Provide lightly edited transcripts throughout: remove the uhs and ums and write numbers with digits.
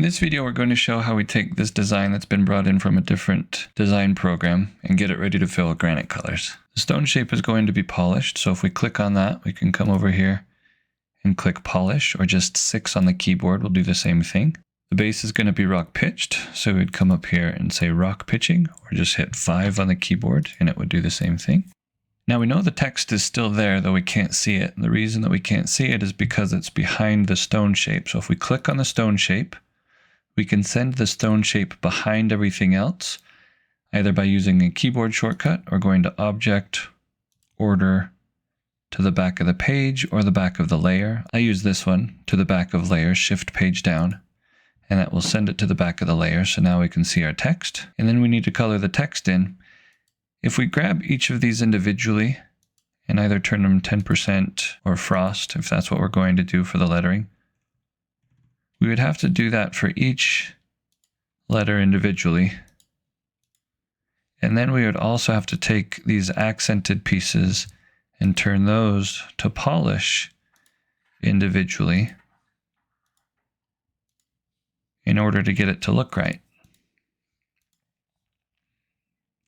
this video, we're going to show how we take this design that's been brought in from a different design program and get it ready to fill with granite colors. The stone shape is going to be polished, so if we click on that, we can come over here and click polish, or just 6 on the keyboard will do the same thing. The base is going to be rock pitched, so we'd come up here and say rock pitching, or just hit 5 on the keyboard and it would do the same thing. Now we know the text is still there, though we can't see it. And the reason that we can't see it is because it's behind the stone shape. So if we click on the stone shape, we can send the stone shape behind everything else, either by using a keyboard shortcut or going to Object, Order, to the back of the page or the back of the layer. I use this one, to the back of layer, Shift page down, and that will send it to the back of the layer. So now we can see our text, and then we need to color the text in. If we grab each of these individually and either turn them 10% or frost, if that's what we're going to do for the lettering, we would have to do that for each letter individually. And then we would also have to take these accented pieces and turn those to polish individually in order to get it to look right.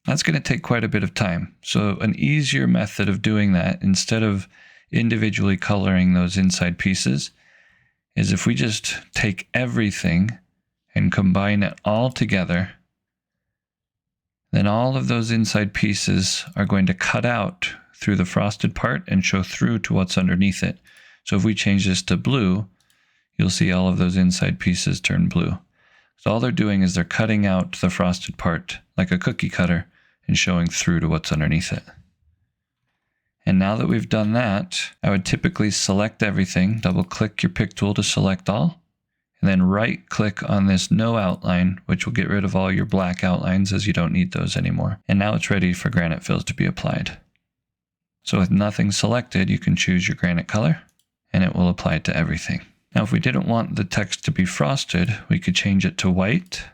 That's going to take quite a bit of time. So an easier method of doing that, instead of individually coloring those inside pieces, is if we just take everything and combine it all together, then all of those inside pieces are going to cut out through the frosted part and show through to what's underneath it. So if we change this to blue, you'll see all of those inside pieces turn blue. So all they're doing is they're cutting out the frosted part like a cookie cutter and showing through to what's underneath it. And now that we've done that, I would typically select everything, double click your pick tool to select all, and then right click on this no outline, which will get rid of all your black outlines as you don't need those anymore. And now it's ready for granite fills to be applied. So with nothing selected, you can choose your granite color and it will apply to everything. Now, if we didn't want the text to be frosted, we could change it to white.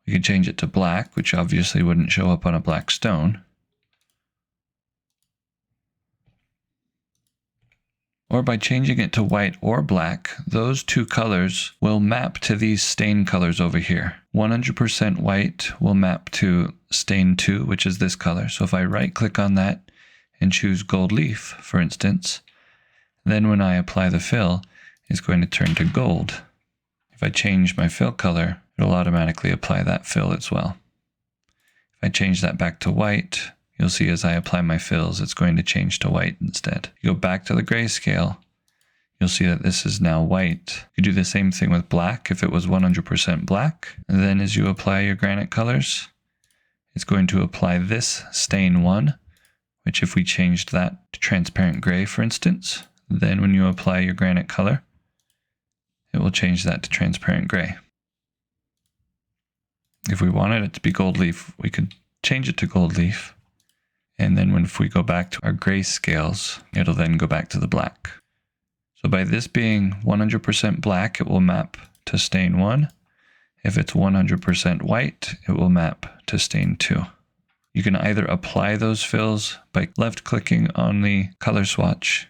We could change it to black, which obviously wouldn't show up on a black stone. Or by changing it to white or black, those two colors will map to these stain colors over here. 100% white will map to stain 2, which is this color. So if I right click on that and choose gold leaf, for instance, then when I apply the fill, it's going to turn to gold. If I change my fill color, it'll automatically apply that fill as well. If I change that back to white, you'll see as I apply my fills, it's going to change to white instead. You go back to the grayscale, you'll see that this is now white. You do the same thing with black if it was 100% black. And then as you apply your granite colors, it's going to apply this stain 1, which if we changed that to transparent gray, for instance, then when you apply your granite color, it will change that to transparent gray. If we wanted it to be gold leaf, we could change it to gold leaf. And then if we go back to our gray scales, it'll then go back to the black. So by this being 100% black, it will map to stain 1. If it's 100% white, it will map to stain 2. You can either apply those fills by left clicking on the color swatch,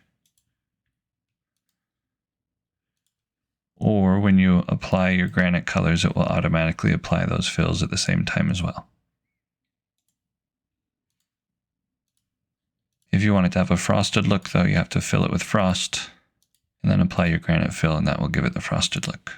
or when you apply your granite colors, it will automatically apply those fills at the same time as well. If you want it to have a frosted look, though, you have to fill it with frost and then apply your granite fill, and that will give it the frosted look.